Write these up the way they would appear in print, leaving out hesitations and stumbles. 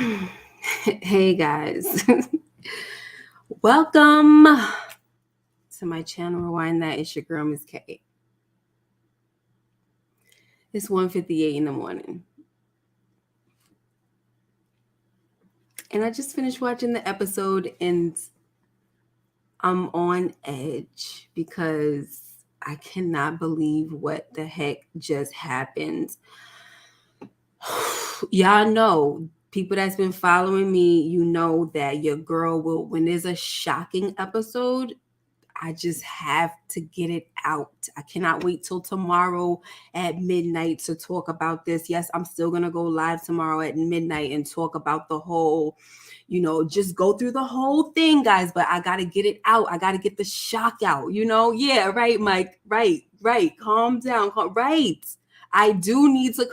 Hey guys, welcome to my channel. Rewind that. It's your girl Miss K. It's 1:58 in the morning, and I just finished watching the episode, and I'm on edge because I cannot believe what the heck just happened. Y'all know, people that's been following me, you know that your girl will, when there's a shocking episode, I just have to get it out. I cannot wait till tomorrow at midnight to talk about this. Yes, I'm still going to go live tomorrow at midnight and talk about the whole, just go through the whole thing, guys. But I got to get it out. I got to get the shock out, Yeah, right, Mike. Right. Calm down. Right. I do need to.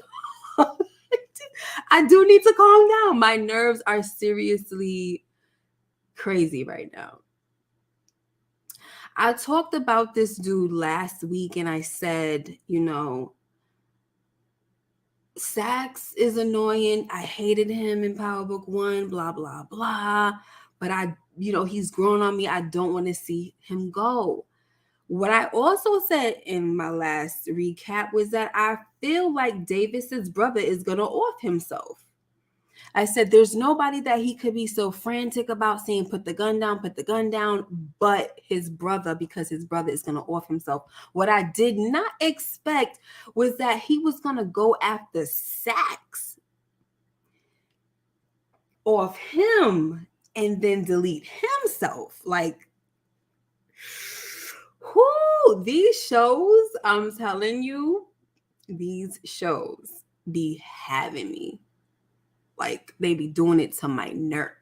I do need to calm down. My nerves are seriously crazy right now. I talked about this dude last week and I said, Saxe is annoying. I hated him in Power Book 1, blah, blah, blah. But he's grown on me. I don't want to see him go. What I also said in my last recap was that I feel like Davis's brother is going to off himself. I said, there's nobody that he could be so frantic about saying, put the gun down, but his brother, because his brother is going to off himself. What I did not expect was that he was going to go after Saxe, off him, and then delete himself. Like, whoo, these shows, I'm telling you, these shows be having me. Like, they be doing it to my nerves.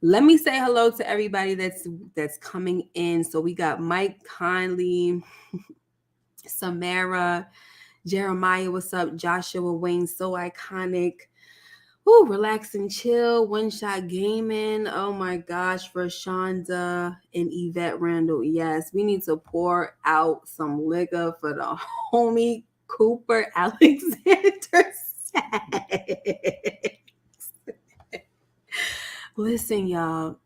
Let me say hello to everybody that's coming in. So we got Mike Conley, Samara, Jeremiah, what's up? Joshua Wayne, so iconic. Ooh, relax and chill. One Shot Gaming. Oh my gosh, Rashonda and Yvette Randall. Yes, we need to pour out some liquor for the homie Cooper Alexander. Listen, y'all.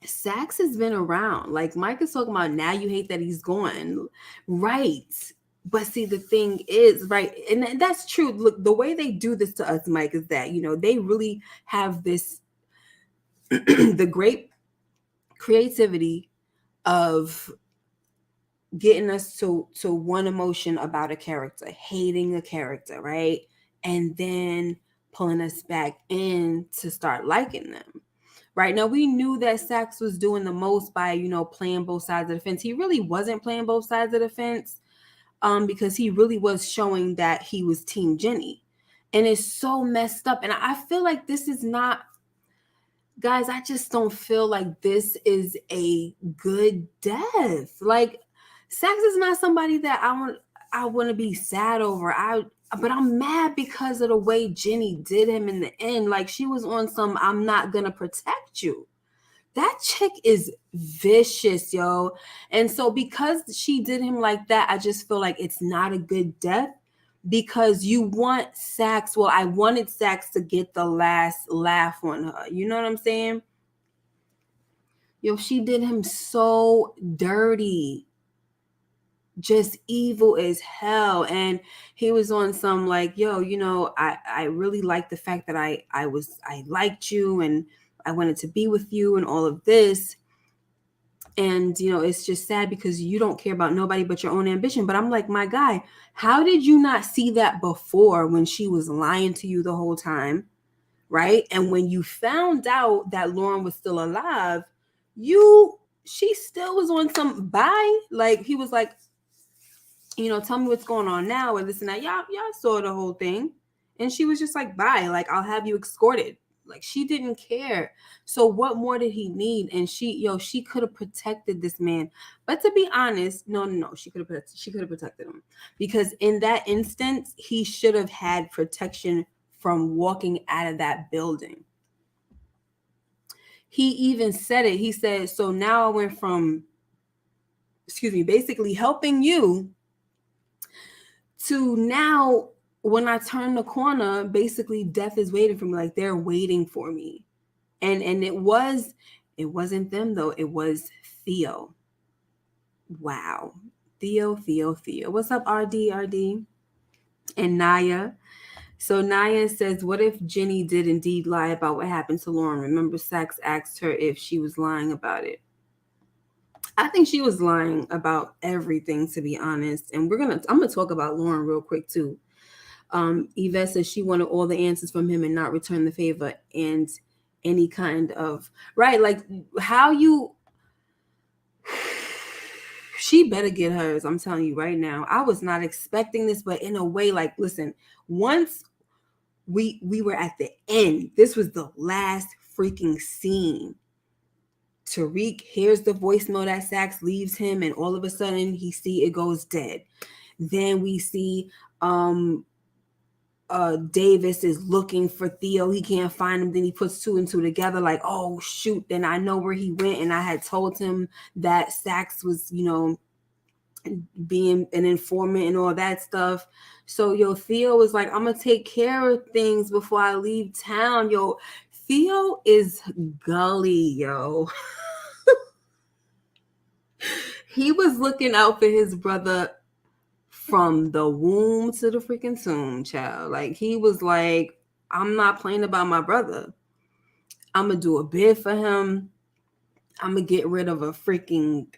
Saxe has been around. Like Mike is talking about, now you hate that he's gone. Right. But see, the thing is, right, and that's true. Look, the way they do this to us, Mike, is that, they really have this, the great creativity of getting us to one emotion about a character, hating a character, right? And then pulling us back in to start liking them. Right now, we knew that Saxe was doing the most by, playing both sides of the fence. He really wasn't playing both sides of the fence, because he really was showing that he was Team Jenny, and it's so messed up. And I feel like this is not, guys. I just don't feel like this is a good death. Like Saxe is not somebody that I want to be sad over. But I'm mad because of the way Jenny did him in the end. Like, she was on some, I'm not gonna protect you. That chick is vicious, yo. And so because she did him like that, I just feel like it's not a good death, because you want Saxe. Well, I wanted Saxe to get the last laugh on her. You know what I'm saying? Yo, she did him so dirty. Just evil as hell. And he was on some like, yo, I really like the fact that I liked you and I wanted to be with you and all of this. And it's just sad because you don't care about nobody but your own ambition. But I'm like, my guy, how did you not see that before, when she was lying to you the whole time, right? And when you found out that Lauren was still alive, she still was on some bye. Like, he was like, tell me what's going on now, and this and that. Y'all saw the whole thing. And she was just like, bye. Like, I'll have you escorted. Like, she didn't care. So what more did he need? And she could have protected this man. But to be honest, no, she could have protected him. Because in that instance, he should have had protection from walking out of that building. He even said it. He said, so now I went from, basically helping you, to now when I turn the corner, basically death is waiting for me. Like they're waiting for me. And it wasn't them though. It was Theo. Wow. Theo. What's up, RD? And Naya. So Naya says, what if Jenny did indeed lie about what happened to Lauren? Remember, Saxe asked her if she was lying about it. I think she was lying about everything, to be honest. And I'm gonna talk about Lauren real quick too. Yvette says she wanted all the answers from him and not return the favor and any kind of right, like how you she better get hers. I'm telling you right now. I was not expecting this, but in a way, like, listen, once we were at the end, this was the last freaking scene. Tariq hears the voicemail that Saxe leaves him, and all of a sudden he see it goes dead. Then we see Davis is looking for Theo. He can't find him. Then he puts two and two together, like, oh shoot, then I know where he went. And I had told him that Saxe was, being an informant and all that stuff. So Theo was like, I'm gonna take care of things before I leave town. Theo is gully, yo. He was looking out for his brother from the womb to the freaking tomb, child. Like he was like, I'm not playing about my brother. I'm gonna do a bid for him. I'm gonna get rid of a freaking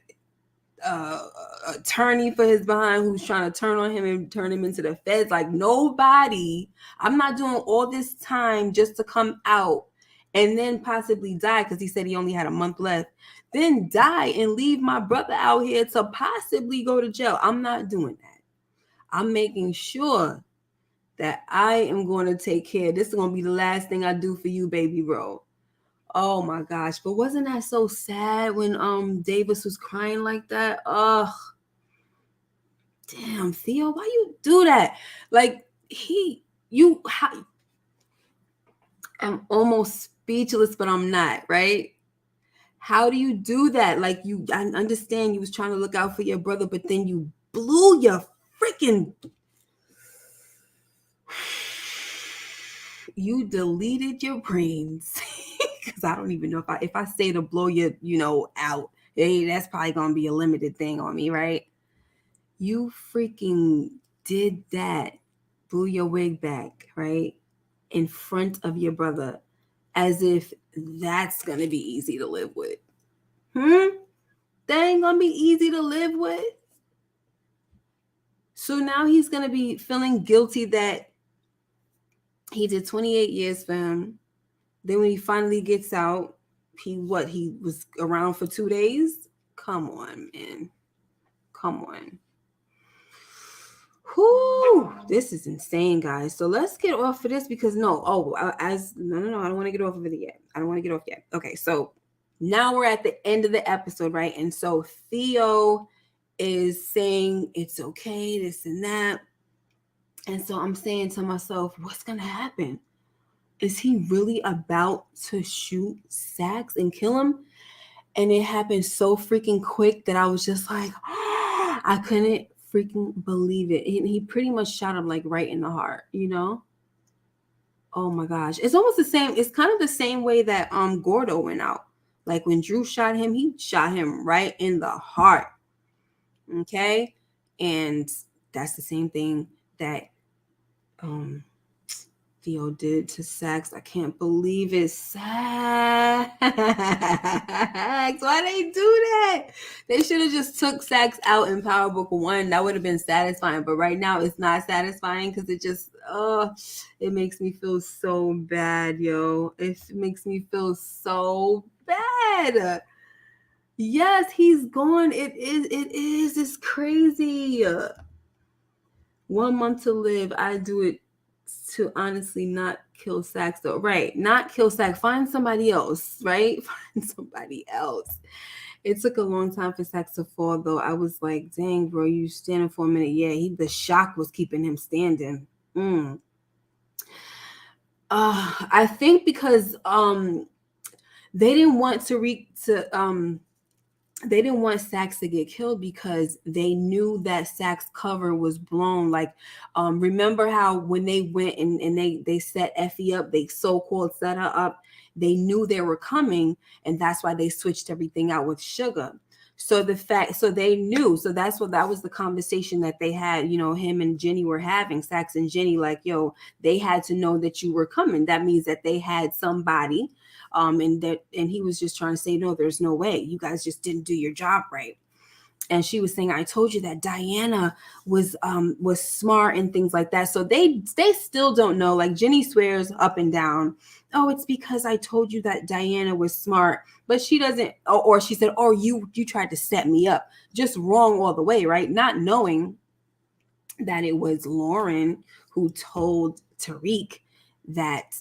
attorney for his behind who's trying to turn on him and turn him into the feds. Like nobody. I'm not doing all this time just to come out and then possibly die, because he said he only had a month left. Then die and leave my brother out here to possibly go to jail. I'm not doing that. I'm making sure that I am going to take care. This is going to be the last thing I do for you, baby bro. Oh my gosh. But wasn't that so sad when Davis was crying like that? Ugh. Damn, Theo, why you do that? Like I'm almost speechless, but I'm not, right? How do you do that? Like I understand you was trying to look out for your brother, but then you blew your freaking you deleted your brains. Because I don't even know if I say to blow you, out, hey, that's probably gonna be a limited thing on me, right? You freaking did that, blew your wig back, right, in front of your brother, as if that's gonna be easy to live with. That ain't gonna be easy to live with. So now he's gonna be feeling guilty that he did 28 years for him. Then when he finally gets out, he was around for 2 days? Come on, man. Come on. Whoo, this is insane, guys. So let's get off of this because no, I don't want to get off of it yet. I don't want to get off yet. Okay, so now we're at the end of the episode, right? And so Theo is saying it's okay, this and that. And so I'm saying to myself, what's gonna happen? Is he really about to shoot Saxe and kill him? And it happened so freaking quick that I was just like, I couldn't freaking believe it. He pretty much shot him like right in the heart, Oh my gosh. It's almost the same. It's kind of the same way that Gordo went out. Like when Drew shot him, he shot him right in the heart. Okay? And that's the same thing that Theo did to Saxe. I can't believe it. Saxe. Why they do that? They should have just took Saxe out in Power Book 1. That would have been satisfying. But right now it's not satisfying because it just it makes me feel so bad, yo. It makes me feel so bad. Yes, he's gone. It is. It's crazy. 1 month to live. I do it to honestly not kill Saxe though. Right. Not kill Saxe. Find somebody else, right? Find somebody else. It took a long time for Saxe to fall though. I was like, dang, bro, you standing for a minute. Yeah, the shock was keeping him standing. I think because they didn't want Tariq to they didn't want Saxe to get killed because they knew that Saxe cover was blown. Like, remember how when they went and they set Effie up, they so-called set her up, they knew they were coming, and that's why they switched everything out with Sugar. So so they knew. So that was the conversation that they had, him and Jenny were having, Saxe and Jenny, like, yo, they had to know that you were coming. That means that they had somebody, and he was just trying to say, no, there's no way, you guys just didn't do your job right. And she was saying, I told you that Diana was smart and things like that. So they still don't know. Like, Jenny swears up and down, oh, it's because I told you that Diana was smart, but she doesn't. Or she said, oh, you tried to set me up. Just wrong all the way, right? Not knowing that it was Lauren who told Tariq that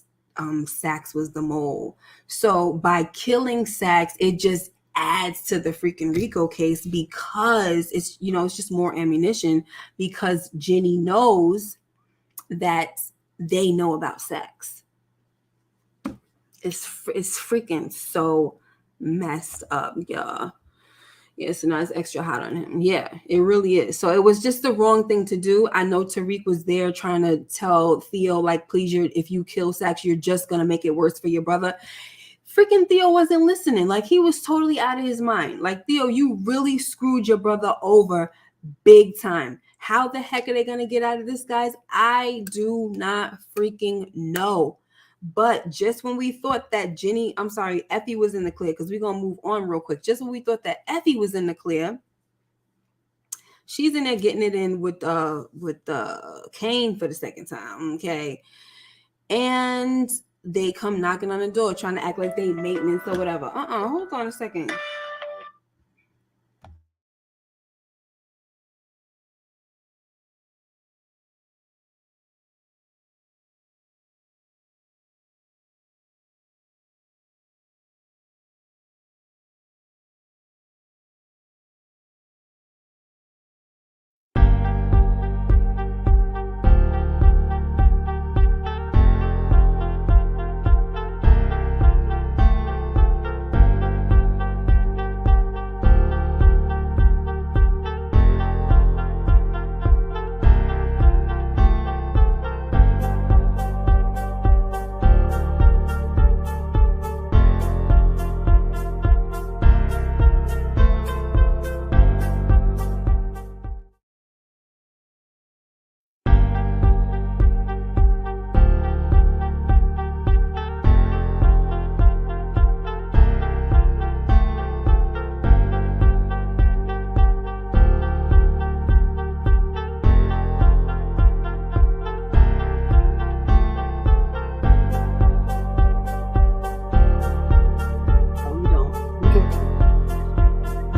Saxe was the mole. So by killing Saxe, it just adds to the freaking Rico case, because it's just more ammunition, because Jenny knows that they know about Saxe. It's freaking so messed up, y'all. Yeah, so now it's extra hot on him. Yeah, it really is. So it was just the wrong thing to do. I know Tariq was there trying to tell Theo, like, please, if you kill Saxe, you're just going to make it worse for your brother. Freaking Theo wasn't listening. Like, he was totally out of his mind. Like, Theo, you really screwed your brother over big time. How the heck are they going to get out of this, guys? I do not freaking know. But just when we thought that Effie was in the clear, because we're going to move on real quick. Just when we thought that Effie was in the clear, she's in there getting it in with Kane for the second time, okay? And they come knocking on the door, trying to act like they maintenance or whatever. Hold on a second.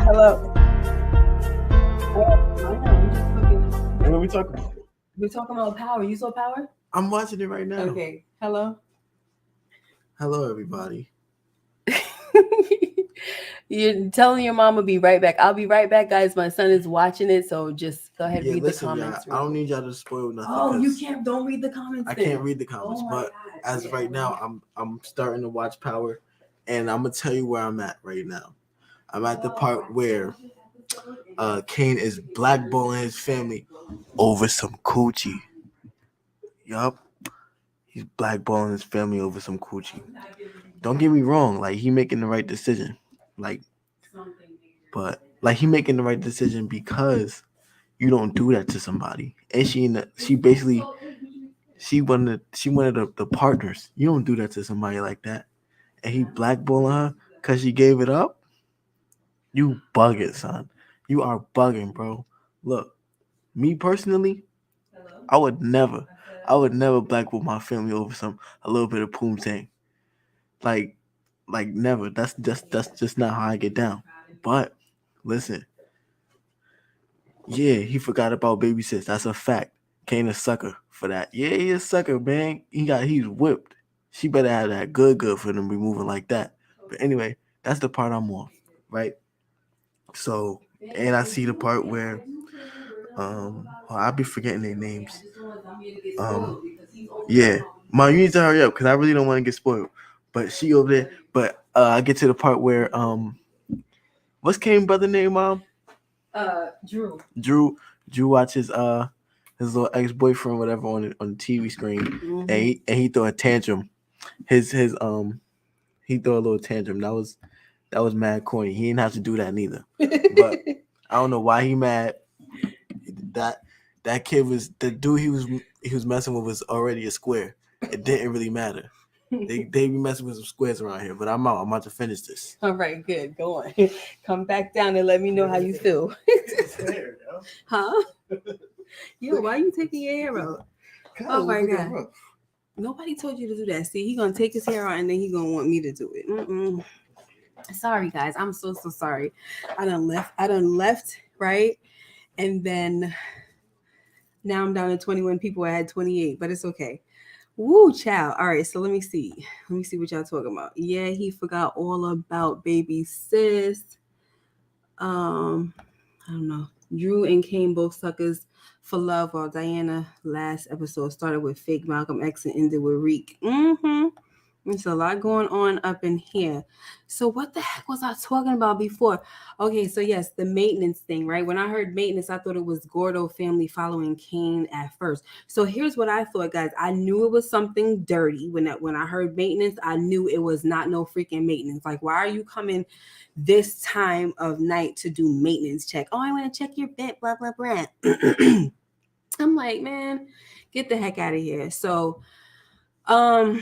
Hello. What are we talking about? We're talking about Power. You saw Power? I'm watching it right now. Okay. Hello. Hello, everybody. You're telling your mom will be right back. I'll be right back, guys. My son is watching it, so just go ahead and read the comments. I don't need y'all to spoil nothing. Oh, you can't. Don't read the comments. I can't read the comments, but as of right now, I'm starting to watch Power, and I'm gonna tell you where I'm at right now. I'm at the part where Kane is blackballing his family over some coochie. Yup. He's blackballing his family over some coochie. Don't get me wrong, like, he making the right decision. But he making the right decision because you don't do that to somebody. And she one of the partners. You don't do that to somebody like that. And he blackballing her because she gave it up. You bugging, son. You are bugging, bro. Look, me personally, I would never blackball my family over a little bit of poontang. Like never. That's just not how I get down. But listen, yeah, he forgot about baby sis. That's a fact. Kane a sucker for that. Yeah, he a sucker, man. He's whipped. She better have that good for them be moving like that. But anyway, that's the part I'm on, right? So, and I see the part where I'll be forgetting their names. Yeah, Mom, you need to hurry up because I really don't want to get spoiled. But she over there. But I get to the part where What's Kane's brother name, Mom? Drew. Drew. Drew watches his little ex boyfriend whatever on the TV screen, and Mm-hmm. he threw a tantrum. His he threw a little tantrum. That was mad corny. He didn't have to do that neither. But I don't know why he mad. That that kid was the dude he was messing with was already a square. It didn't really matter. They be messing with some squares around here, but I'm out. I'm about to finish this. All right, good. Go on. Come back down and let me know how you feel. Huh? Yo, why you taking your hair out? Oh my God. Nobody told you to do that. See, he gonna take his hair out and then he gonna want me to do it. Mm-mm. Sorry, guys. I'm so sorry. I done left, right? And then now I'm down to 21 people. I had 28, but it's okay. Woo, child. All right, so let me see. Let me see what y'all talking about. Yeah, he forgot all about baby sis. I don't know. Drew and Kane both suckers for love, while Diana last episode started with fake Malcolm X and ended with Reek. Mm-hmm. There's a lot going on up in here. So what the heck was I talking about before? Okay, so yes, the maintenance thing, right? When I heard maintenance, I thought it was Gordo family following Kane at first. So here's what I thought, guys. I knew it was something dirty when I heard maintenance. I knew it was not no freaking maintenance. Like, why are you coming this time of night to do maintenance check? Oh, I want to check your vent, blah blah blah. I'm like, man, get the heck out of here. So, um,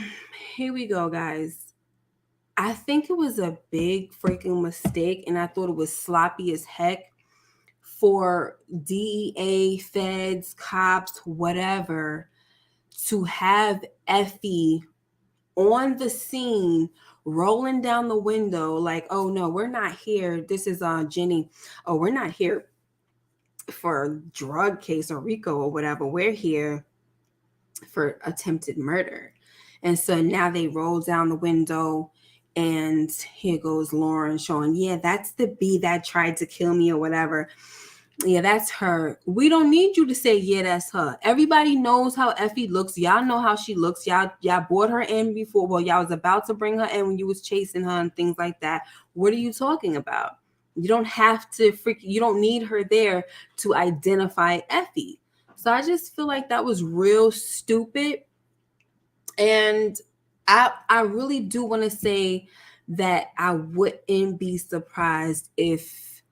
here we go, guys. I think it was a big freaking mistake, and I thought it was sloppy as heck for DEA, feds, cops, whatever, to have Effie on the scene rolling down the window like, oh no, we're not here. This is Jenny. Oh, we're not here for a drug case or Rico or whatever. We're here for attempted murder. And so now they roll down the window, and here goes Lauren showing, yeah, that's the bee that tried to kill me or whatever. Yeah, that's her. We don't need you to say, yeah, that's her. Everybody knows how Effie looks. Y'all know how she looks. Y'all brought her in before. Well, y'all was about to bring her in when you was chasing her and things like that. What are you talking about? You don't have to you don't need her there to identify Effie. So I just feel like that was real stupid. And I really do want to say that I wouldn't be surprised if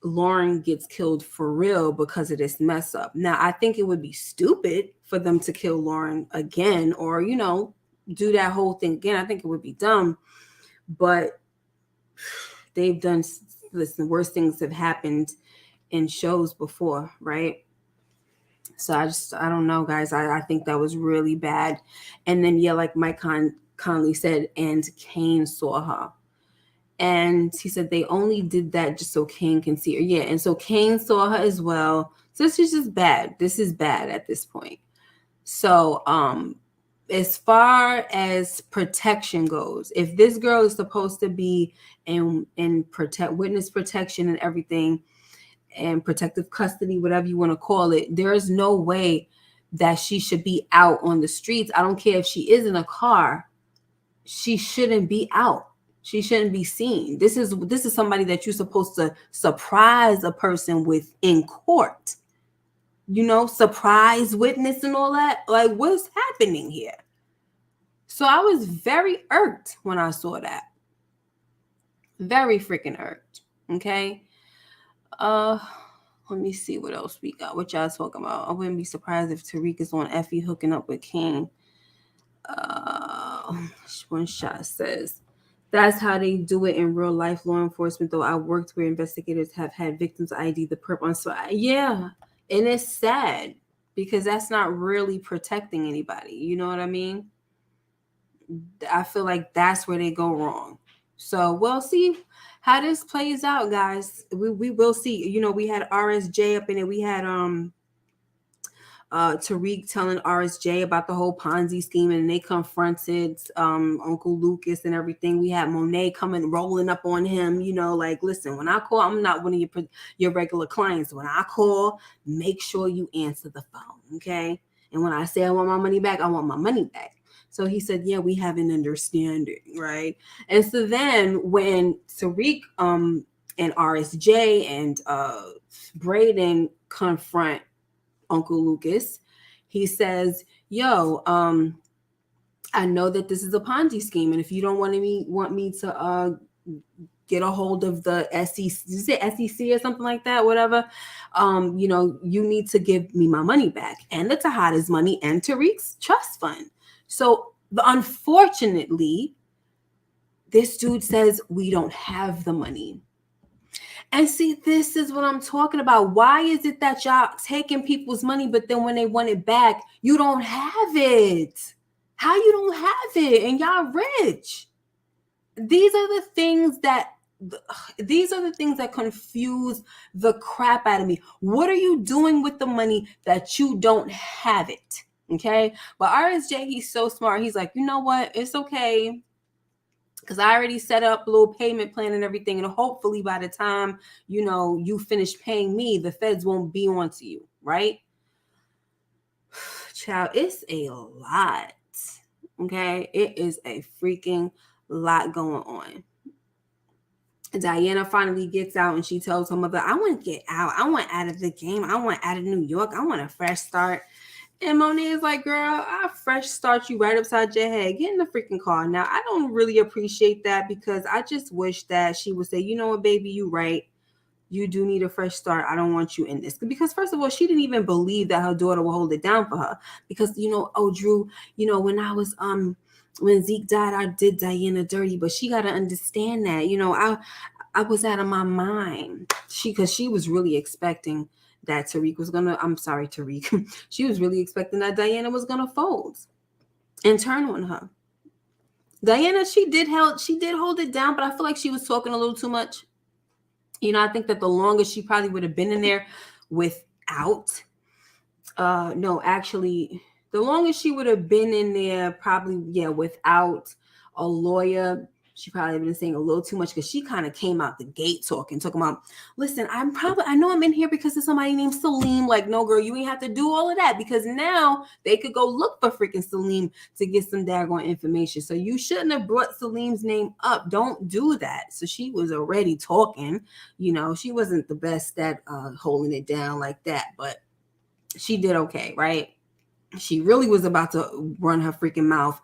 Lauren gets killed for real because of this mess up. Now, I think it would be stupid for them to kill Lauren again or, do that whole thing again. I think it would be dumb, but they've done, listen, worse things have happened in shows before, right? So I don't know, guys. I think that was really bad. And then, yeah, like Mike Conley said, and Kane saw her. And he said they only did that just so Kane can see her. Yeah, and so Kane saw her as well. So this is just bad. This is bad at this point. So as far as protection goes, if this girl is supposed to be in witness protection and everything, and protective custody, whatever you want to call it, there is no way that she should be out on the streets. I don't care if she is in a car. She shouldn't be out. She shouldn't be seen. This is somebody that you're supposed to surprise a person with in court. Surprise witness and all that. Like, what's happening here? So I was very irked when I saw that. Very freaking irked. Okay. Let me see what else we got. What y'all talking about? I wouldn't be surprised if Tariq is on Effie hooking up with Kane. One shot says that's how they do it in real life law enforcement. Though I worked where investigators have had victims ID the perp on. So yeah, and it's sad because that's not really protecting anybody. You know what I mean? I feel like that's where they go wrong. So we'll see how this plays out, guys. We will see. We had RSJ up in it. We had Tariq telling RSJ about the whole Ponzi scheme, and they confronted Uncle Lucas and everything. We had Monet coming rolling up on him. Like, listen, when I call, I'm not one of your regular clients. When I call, make sure you answer the phone, okay? And when I say I want my money back, I want my money back. So he said, yeah, we have an understanding, right? And so then when Tariq and RSJ and Braden confront Uncle Lucas. He says, "Yo, I know that this is a Ponzi scheme, and if you don't want me to get a hold of the SEC, did you say SEC or something like that, whatever, you need to give me my money back and the Tejada's money and Tariq's trust fund." So, unfortunately, this dude says we don't have the money. And see, this is what I'm talking about. Why is it that y'all taking people's money, but then when they want it back, you don't have it? How you don't have it and y'all rich? These are the things that confuse the crap out of me. What are you doing with the money that you don't have it? Okay. But RSJ, he's so smart. He's like, you know what? It's okay, because I already set up a little payment plan and everything. And hopefully by the time, you finish paying me, the feds won't be on to you, right? Child, it's a lot. Okay? It is a freaking lot going on. Diana finally gets out and she tells her mother, I want to get out. I want out of the game. I want out of New York. I want a fresh start. And Monet is like, girl, I'll fresh start you right upside your head. Get in the freaking car. Now, I don't really appreciate that, because I just wish that she would say, you know what, baby, you right. You do need a fresh start. I don't want you in this. Because first of all, she didn't even believe that her daughter would hold it down for her. Because, Drew, when Zeke died, I did Diana dirty, but she got to understand that, I was out of my mind. Because she was really expecting that Tariq was gonna, I'm sorry, Tariq. She was really expecting that Diana was gonna fold and turn on her. Diana, she did hold it down, but I feel like she was talking a little too much. I think that the longest she probably would have been in there without, no, actually, the longest she would have been in there probably, yeah, without a lawyer. She probably been saying a little too much, because she kind of came out the gate talking about, listen, I know I'm in here because of somebody named Salim. Like, no, girl, you ain't have to do all of that, because now they could go look for freaking Salim to get some daggone information. So you shouldn't have brought Salim's name up. Don't do that. So she was already talking. She wasn't the best at holding it down like that, but she did okay, right? She really was about to run her freaking mouth.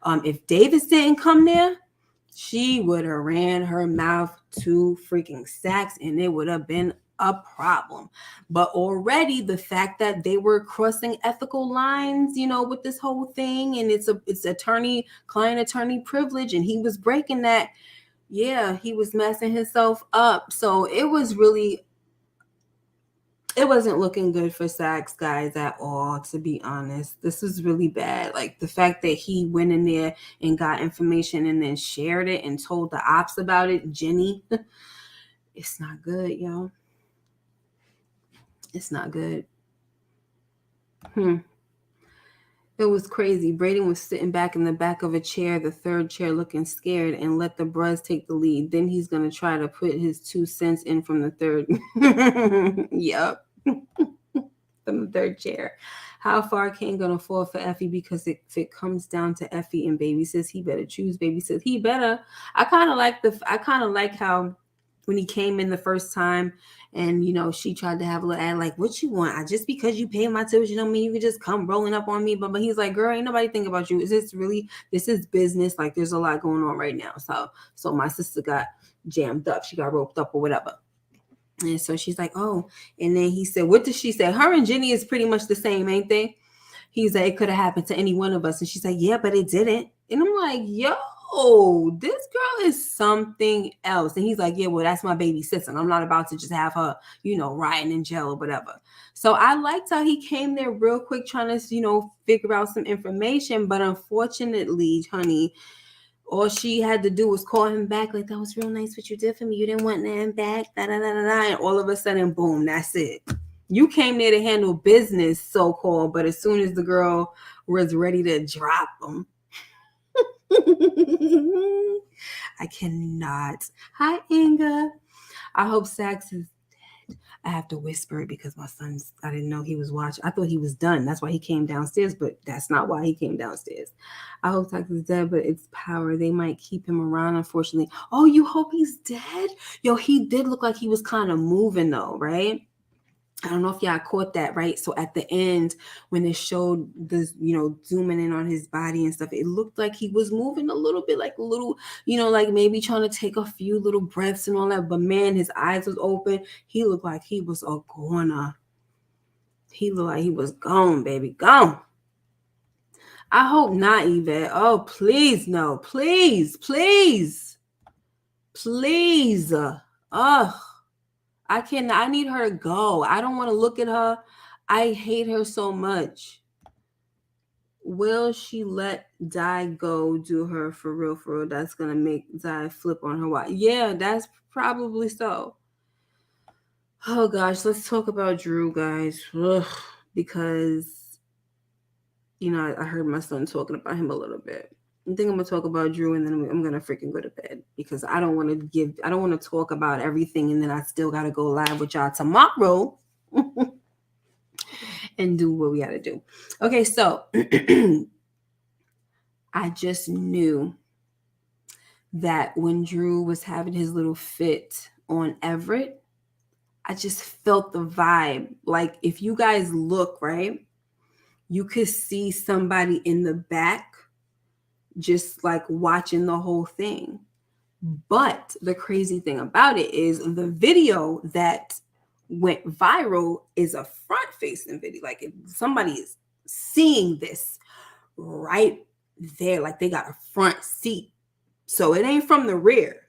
If Davis didn't come there, she would have ran her mouth to freaking Saxe, and it would have been a problem. But already the fact that they were crossing ethical lines, with this whole thing, and it's client attorney privilege, and he was breaking that. Yeah, he was messing himself up. So it wasn't looking good for Saxe, guys, at all, to be honest. This is really bad. Like, the fact that he went in there and got information and then shared it and told the ops about it, Jenny, it's not good, yo. It's not good. It was crazy. Braden was sitting back in the back of a chair, the third chair, looking scared, and let the bros take the lead. Then he's going to try to put his 2 cents in from the third. Yep. From the third chair. How far Kane gonna fall for Effie? Because if it comes down to Effie and Baby says he better choose. Baby says he better. I kind of like how when he came in the first time, and she tried to have a little ad like, what you want? Just because you pay my tuition don't mean you can just come rolling up on me. But he's like, girl, ain't nobody think about you. This is business. Like, there's a lot going on right now. So my sister got jammed up. She got roped up or whatever. And so she's like, oh. And then he said, what did she say? Her and Jenny is pretty much the same, ain't they? He's like, it could have happened to any one of us. And she's like, yeah, but it didn't. And I'm like, yo, this girl is something else. And he's like, yeah, well, that's my baby sister. I'm not about to just have her, rotting in jail or whatever. So I liked how he came there real quick trying to, figure out some information. But unfortunately, honey, all she had to do was call him back, like, that was real nice what you did for me. You didn't want nothing back, and all of a sudden, boom, that's it. You came there to handle business, so-called, but as soon as the girl was ready to drop him, I cannot. Hi, Inga. I hope Saxe is dead. I have to whisper it because my son's, I didn't know he was watching. I thought he was done. That's why he came downstairs, but that's not why he came downstairs. I hope Saxe is dead, but it's power. They might keep him around, unfortunately. Oh, you hope he's dead? Yo, he did look like he was kind of moving though, right? I don't know if y'all caught that, right? So at the end, when it showed this, zooming in on his body and stuff, it looked like he was moving a little bit, like a little, like maybe trying to take a few little breaths and all that. But man, his eyes was open. He looked like he was a goner. He looked like he was gone, baby, gone. I hope not, Yvette. Oh, please, no, please, please, please. Ugh. I can't. I need her to go. I don't want to look at her. I hate her so much. Will she let Di go do her for real? For real, that's gonna make Di flip on her wife. Yeah, that's probably so. Oh gosh, let's talk about Drew, guys. Ugh, because I heard my son talking about him a little bit. I think I'm gonna talk about Drew, and then I'm gonna freaking go to bed because I don't want to I don't want to talk about everything, and then I still gotta go live with y'all tomorrow and do what we gotta do. Okay, so I just knew that when Drew was having his little fit on Everett, I just felt the vibe. Like if you guys look right, you could see somebody in the back just like watching the whole thing. But the crazy thing about it is the video that went viral is a front facing video. Like if somebody is seeing this right there, like they got a front seat. So it ain't from the rear,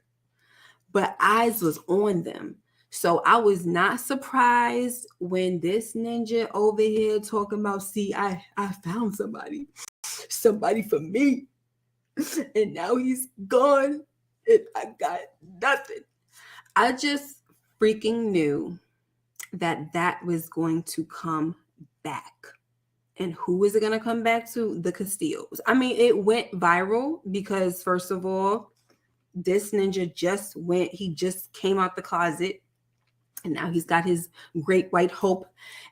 but eyes was on them. So I was not surprised when this ninja over here talking about, see, I found somebody for me. And now he's gone and I got nothing. I just freaking knew that that was going to come back. And who is it going to come back to? The Castillos. I mean, it went viral because, first of all, this ninja he just came out the closet. And now he's got his great white hope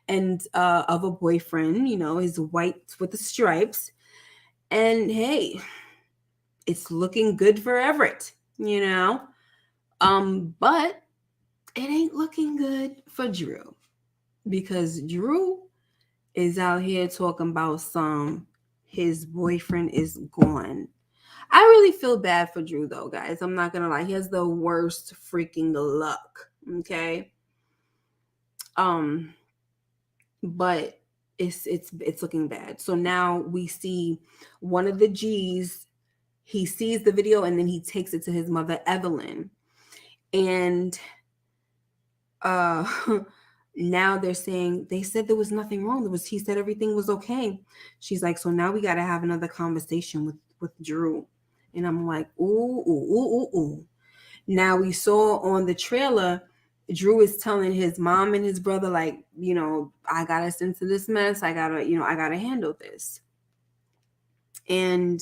and of a boyfriend, his white with the stripes. And hey, it's looking good for Everett, but it ain't looking good for Drew because Drew is out here talking about his boyfriend is gone. I really feel bad for Drew though, guys. I'm not gonna lie. He has the worst freaking luck. Okay. But it's looking bad. So now we see one of the G's, he sees the video and then he takes it to his mother, Evelyn. And now they're saying they said there was nothing wrong. He said everything was okay. She's like, so now we got to have another conversation with Drew. And I'm like, ooh, ooh, ooh, ooh, ooh. Now we saw on the trailer, Drew is telling his mom and his brother, like, I got us into this mess. I gotta handle this. And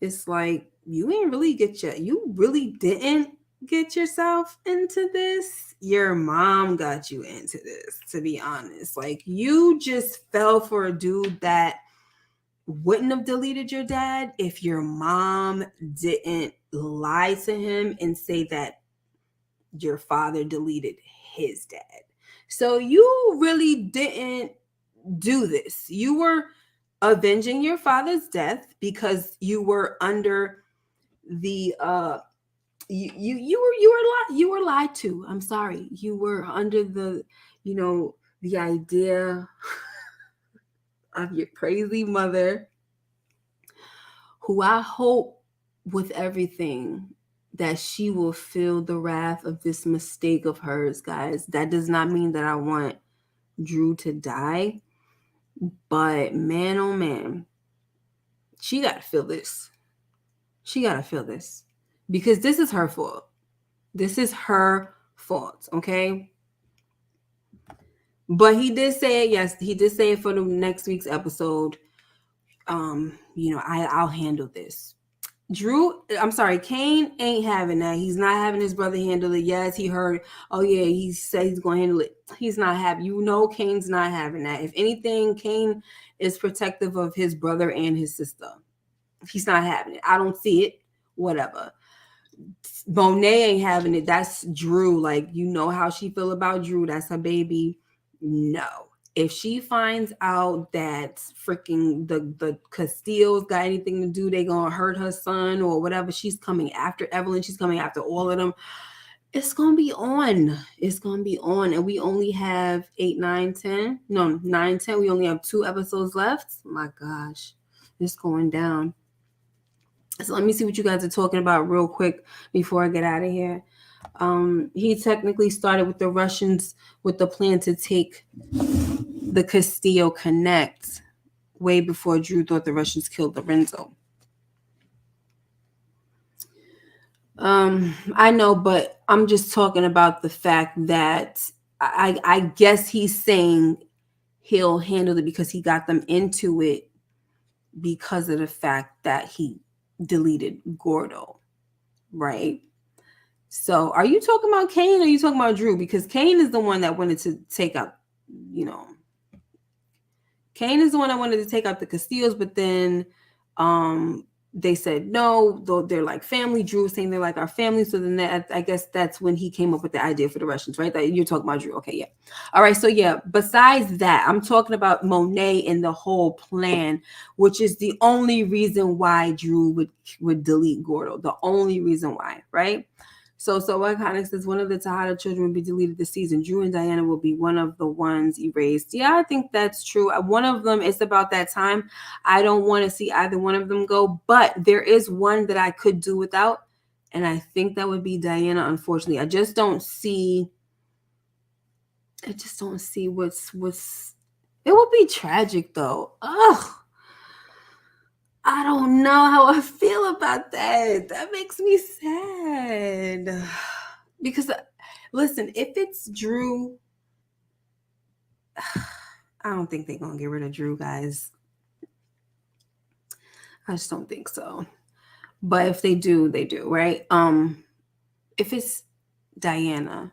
it's like, you really didn't get yourself into this. Your mom got you into this, to be honest. Like, you just fell for a dude that wouldn't have deleted your dad if your mom didn't lie to him and say that your father deleted his dad. So you really didn't do this. You were avenging your father's death because you were under the you were lied to. I'm sorry. You were under the idea of your crazy mother, who I hope with everything that she will feel the wrath of this mistake of hers, guys. That does not mean that I want Drew to die, but man, oh man, she got to feel this. She got to feel this because this is her fault. This is her fault, okay? But he did say it. Yes, he did say it for the next week's episode. I'll handle this. Kane ain't having that. He's not having his brother handle it. Yes, he heard, oh yeah, he said he's going to handle it. He's not having, Kane's not having that. If anything, Kane is protective of his brother and his sister. He's not having it. I don't see it. Whatever. Monet ain't having it. That's Drew. Like, you know how she feel about Drew. That's her baby. No. If she finds out that freaking the Castillos got anything to do, they gonna hurt her son or whatever. She's coming after Evelyn. She's coming after all of them. It's gonna be on. It's gonna be on. And we only have 8, 9, 10. No, 9, 10. We only have 2 episodes left. My gosh. It's going down. So let me see what you guys are talking about real quick before I get out of here. He technically started with the Russians with the plan to take the Castillo Connect way before Drew thought the Russians killed Lorenzo. I know, but I'm just talking about the fact that I guess he's saying he'll handle it because he got them into it because of the fact that he deleted Gordo, right? So are you talking about Kane or are you talking about Drew? Because Kane is the one that wanted to take out, Kane is the one that wanted to take out the Castillos, but then they said no, though they're like family. Drew was saying they're like our family. So then I guess that's when he came up with the idea for the Russians, right? That you're talking about Drew. Okay, yeah. All right, so yeah, besides that, I'm talking about Monet and the whole plan, which is the only reason why Drew would delete Gordo. The only reason why, right? So Iconic says one of the Tejada children will be deleted this season. Drew and Diana will be one of the ones erased. Yeah, I think that's true. One of them is about that time. I don't want to see either one of them go, but there is one that I could do without, and I think that would be Diana. Unfortunately, I just don't see what's. It would be tragic though. Ugh. I don't know how I feel about that. That makes me sad. Because, listen, if it's Drew, I don't think they're going to get rid of Drew, guys. I just don't think so. But if they do, they do, right? If it's Diana,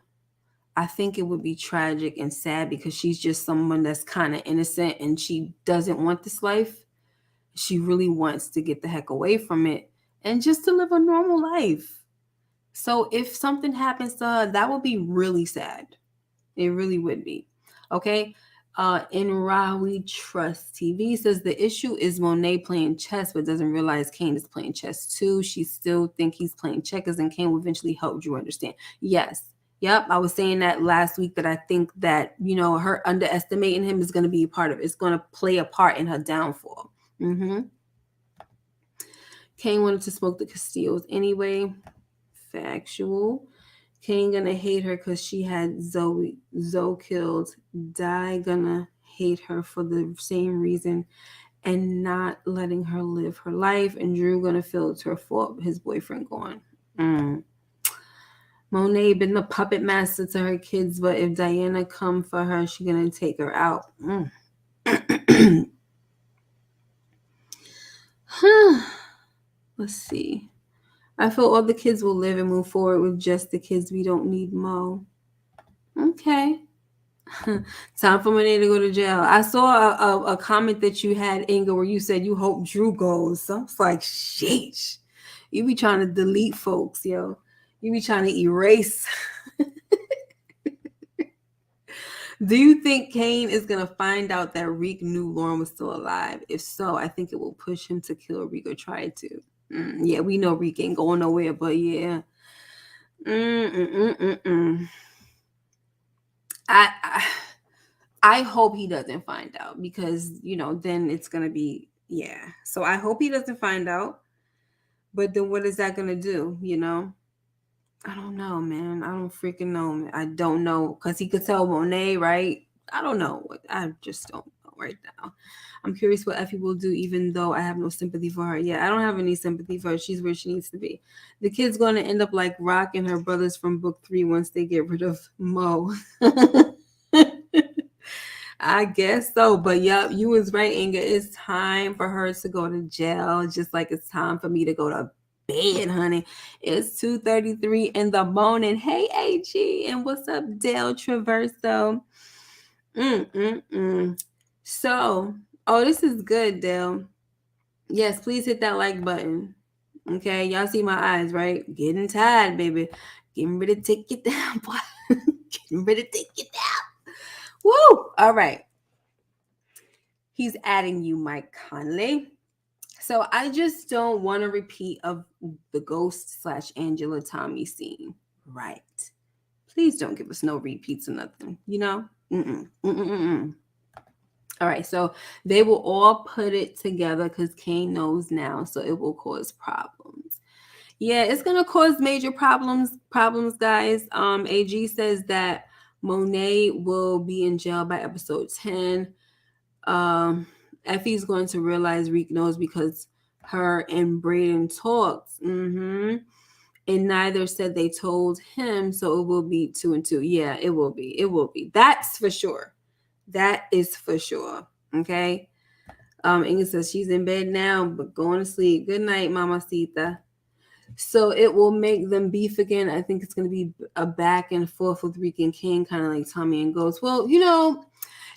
I think it would be tragic and sad because she's just someone that's kind of innocent and she doesn't want this life. She really wants to get the heck away from it and just to live a normal life. So if something happens to her, that would be really sad. It really would be. Okay. In Ra We Trust TV says the issue is Monet playing chess, but doesn't realize Kane is playing chess too. She still think he's playing checkers, and Kane will eventually help Drew understand. Yes. Yep. I was saying that last week that I think that, her underestimating him is going to be a part of it. It's going to play a part in her downfall. Kane wanted to smoke the Castillos anyway. Factual. Kane gonna hate her because she had Zoe killed. Di gonna hate her for the same reason and not letting her live her life. And Drew gonna feel it's her fault, his boyfriend gone. Monet been the puppet master to her kids, but if Diana come for her, she gonna take her out. Let's see. I feel all the kids will live and move forward with just the kids. We don't need Mo. Okay. Time for Monet to go to jail. I saw a comment that you had, Inga, where you said you hope Drew goes. So I was like, sheesh. You be trying to delete folks, yo. You be trying to erase. Do you think Kane is going to find out that Reek knew Lauren was still alive? If so, I think it will push him to kill Reek or try to. Yeah, we know Reek ain't going nowhere, but yeah. I hope he doesn't find out because, then it's going to be, yeah. So I hope he doesn't find out. But then what is that going to do, I don't know, man. I don't freaking know. I don't know because he could tell Monet, right? I don't know. I just don't know right now. I'm curious what Effie will do, even though I have no sympathy for her. Yeah, I don't have any sympathy for her. She's where she needs to be. The kid's going to end up like Rock and her brothers from book 3 once they get rid of Mo. I guess so. But yep, you was right, Inga. It's time for her to go to jail, just like it's time for me to go to bed, honey. It's 2:33 in the morning. Hey, AG, and what's up, Dale Traverso? Mm-mm-mm. So, oh, this is good, Dale. Yes, please hit that like button. Okay, y'all see my eyes, right? Getting tired, baby. Getting ready to take it down, boy. Getting ready to take it down. Woo! All right. He's adding you, Mike Conley. So I just don't want a repeat of the Ghost / Angela Tommy scene. Right. Please don't give us no repeats or nothing. You know? Mm-mm. Mm-mm-mm. All right. So they will all put it together because Kane knows now. So it will cause problems. Yeah, it's gonna cause major problems, guys. AG says that Monet will be in jail by episode 10. Um, Effie's going to realize Reek knows because her and Braden talked. And neither said they told him, so it will be 2 and 2. Yeah, it will be. It will be. That's for sure. That is for sure. Okay. Inga says she's in bed now, but going to sleep. Good night, Mamacita. So it will make them beef again. I think it's going to be a back and forth with Reek and Kane, kind of like Tommy and Ghost. Well,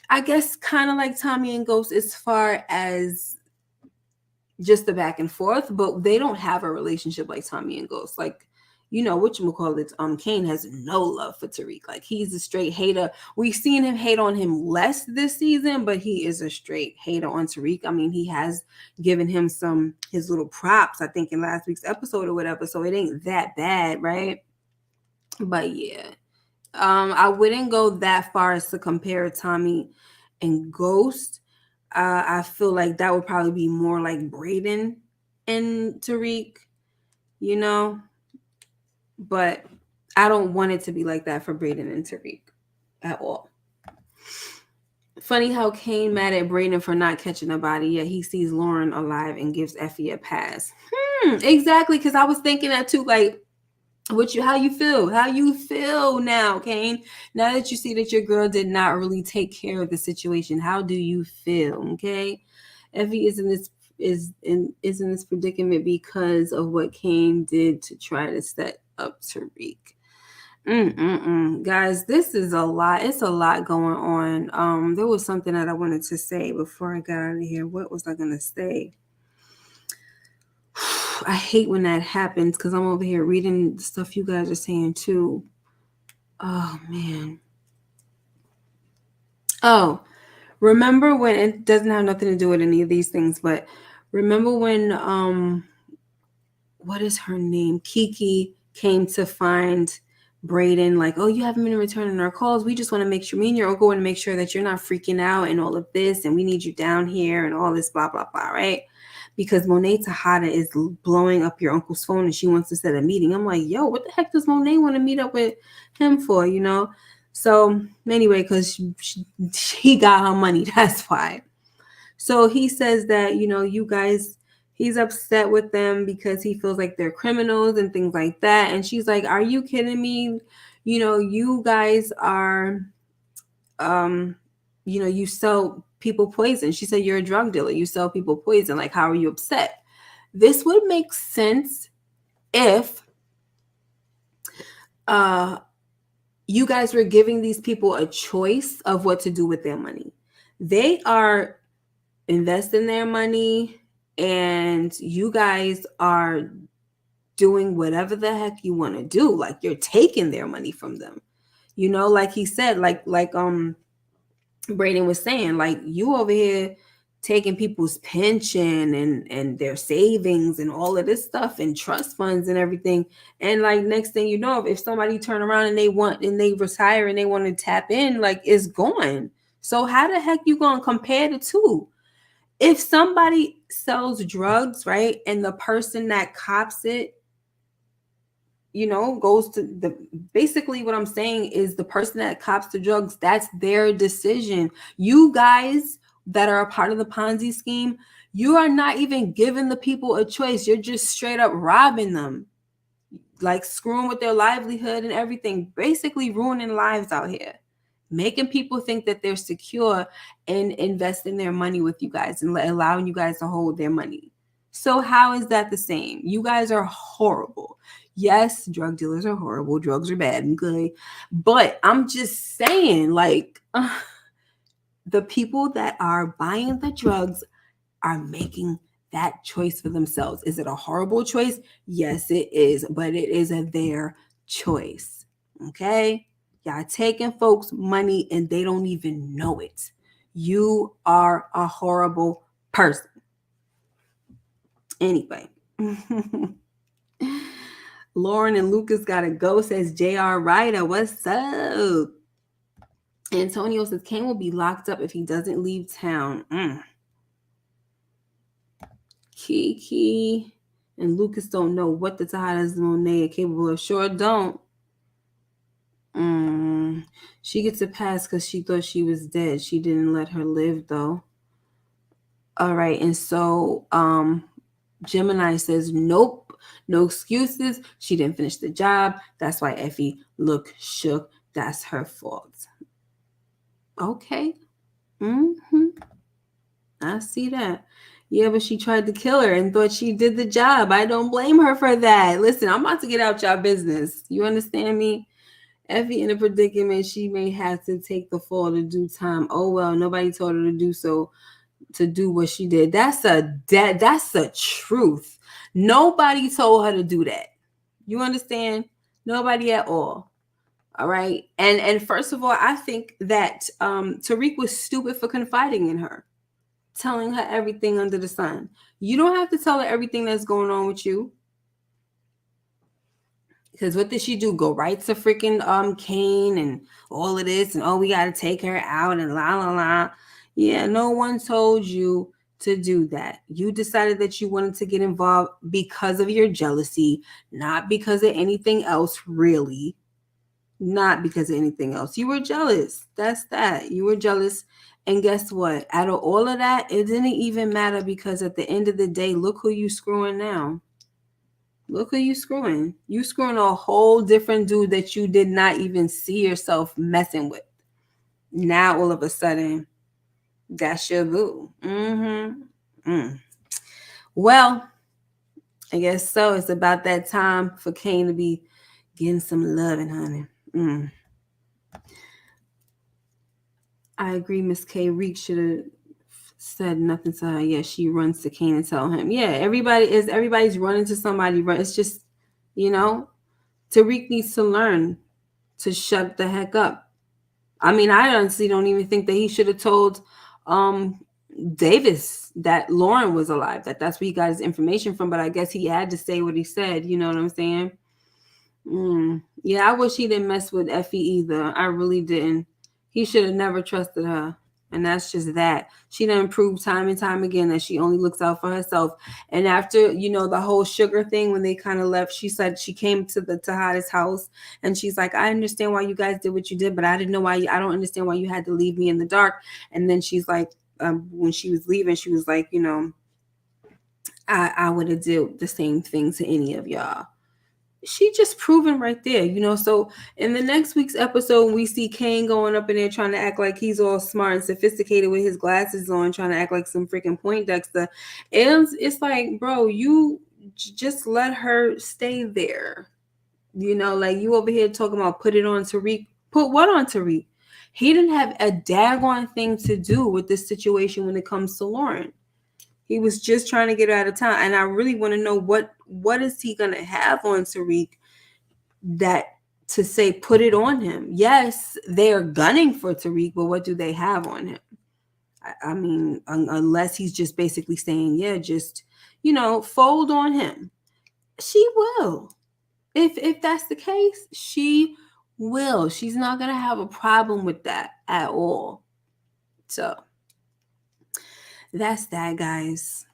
I guess kind of like Tommy and Ghost as far as just the back and forth, but they don't have a relationship like Tommy and Ghost. Like, whatchamacallit, Kane has no love for Tariq. Like, he's a straight hater. We've seen him hate on him less this season, but he is a straight hater on Tariq. I mean, he has given him his little props, I think, in last week's episode or whatever, so it ain't that bad, right? But yeah. I wouldn't go that far as to compare Tommy and Ghost. I feel like that would probably be more like Braden and Tariq, you know, but I don't want it to be like that for Braden and Tariq at all. Funny how Kane mad at Braden for not catching a body, yet he sees Lauren alive and gives Effie a pass. Exactly, because I was thinking that too. Like, how you feel now, Kane? Now that you see that your girl did not really take care of the situation, how do you feel? Okay, Effie is in this predicament because of what Kane did to try to set up Tariq. Guys, this is a lot. It's a lot going on. There was something that I wanted to say before I got out of here. What was I gonna say? I hate when that happens because I'm over here reading the stuff you guys are saying too. Oh man. Oh, remember when it doesn't have nothing to do with any of these things, but remember when what is her name? Kiki came to find Braden, like, oh, you haven't been returning our calls. We just want to make sure me and your uncle want to make sure that you're not freaking out and all of this, and we need you down here and all this blah blah blah, right? Because Monet Tejada is blowing up your uncle's phone and she wants to set a meeting. I'm like, yo, what the heck does Monet want to meet up with him for, So anyway, because he got her money, that's why. So he says that, you guys, he's upset with them because he feels like they're criminals and things like that. And she's like, are you kidding me? You guys are, you sell people poison. She said, you're a drug dealer. You sell people poison. Like, how are you upset? This would make sense if you guys were giving these people a choice of what to do with their money. They are investing their money and you guys are doing whatever the heck you want to do. Like, you're taking their money from them. Like he said, like Braden was saying, like, you over here taking people's pension and their savings and all of this stuff and trust funds and everything. And like, next thing you know, if somebody turn around and they retire and they want to tap in, like, it's gone. So how the heck you gonna compare the two? If somebody sells drugs, right, and the person that cops it, goes to basically what I'm saying is the person that cops the drugs, that's their decision. You guys that are a part of the Ponzi scheme, you are not even giving the people a choice. You're just straight up robbing them, like screwing with their livelihood and everything, basically ruining lives out here, making people think that they're secure and investing their money with you guys and allowing you guys to hold their money. So how is that the same? You guys are horrible. Yes, drug dealers are horrible. Drugs are bad and good. But I'm just saying, like, the people that are buying the drugs are making that choice for themselves. Is it a horrible choice? Yes, it is, but it is their choice. Okay? Y'all taking folks' money and they don't even know it. You are a horrible person. Anyway. Lauren and Lucas gotta go, says JR Ryder. What's up? Antonio says Kane will be locked up if he doesn't leave town. Kiki and Lucas don't know what the Tejadas Monet are capable of. Sure don't. She gets a pass because she thought she was dead. She didn't let her live though. All right, and so Gemini says nope, no excuses. She didn't finish the job. That's why Effie looked shook. That's her fault. Okay. I see that. Yeah, but she tried to kill her and thought she did the job. I don't blame her for that. Listen, I'm about to get out y'all business. You understand me? Effie in a predicament, she may have to take the fall to do time. Oh well, nobody told her to do so, to do what she did. That's the truth. Nobody told her to do that. You understand? Nobody at all. All right. And first of all, I think that Tariq was stupid for confiding in her, telling her everything under the sun. You don't have to tell her everything that's going on with you. Because what did she do? Go right to freaking Kane and all of this, and oh, we gotta take her out and la la la. Yeah, no one told you to do that. You decided that you wanted to get involved because of your jealousy, not because of anything else, really. Not because of anything else. You were jealous. That's that. You were jealous. And guess what? Out of all of that, it didn't even matter because at the end of the day, look who you screwing now. Look who you screwing. You screwing a whole different dude that you did not even see yourself messing with. Now all of a sudden, that's your boo. Well, I guess so. It's about that time for Kane to be getting some loving, honey. I agree, Miss K. Reek should have said nothing to her. Yeah, she runs to Kane and tell him. Yeah, everybody's running to somebody. It's just, Tariq needs to learn to shut the heck up. I mean, I honestly don't even think that he should have told Davis that Lauren was alive. That's where he got his information from. But I guess he had to say what he said. You know what I'm saying? Yeah, I wish he didn't mess with Effie either. I really didn't. He should have never trusted her. And that's just that. She done proved time and time again that she only looks out for herself. And after, the whole sugar thing, when they kind of left, she said she came to the Tejada's house and she's like, I understand why you guys did what you did, but I didn't know why I don't understand why you had to leave me in the dark. And then she's like, when she was leaving, she was like, I would have did the same thing to any of y'all. She just proven right there, So in the next week's episode, we see Kane going up in there trying to act like he's all smart and sophisticated with his glasses on, trying to act like some freaking Poindexter. And it's like, bro, you just let her stay there. Like you over here talking about put it on Tariq. Put what on Tariq? He didn't have a daggone thing to do with this situation when it comes to Lauren. He was just trying to get her out of town. And I really want to know what is he going to have on Tariq that to say put it on him. Yes, they're gunning for Tariq, but what do they have on him? I mean, unless he's just basically saying, yeah, just, fold on him. She will. If that's the case, she will. She's not going to have a problem with that at all. So that's that, guys.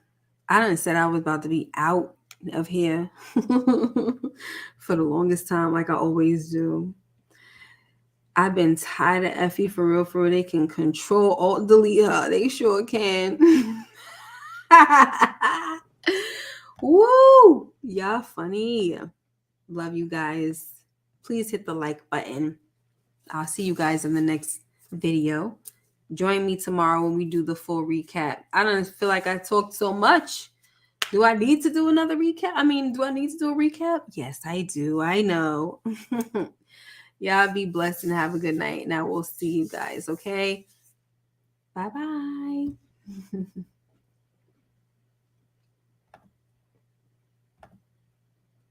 I done said I was about to be out of here for the longest time, like I always do. I've been tired of Effie for real. They can control, alt, delete her. They sure can. Woo! Y'all funny. Love you guys. Please hit the like button. I'll see you guys in the next video. Join me tomorrow when we do the full recap. I don't feel like I talked so much. Do I need to do another recap? I mean, do I need to do a recap? Yes, I do. I know. Y'all be blessed and have a good night. Now we'll see you guys, okay? Bye bye.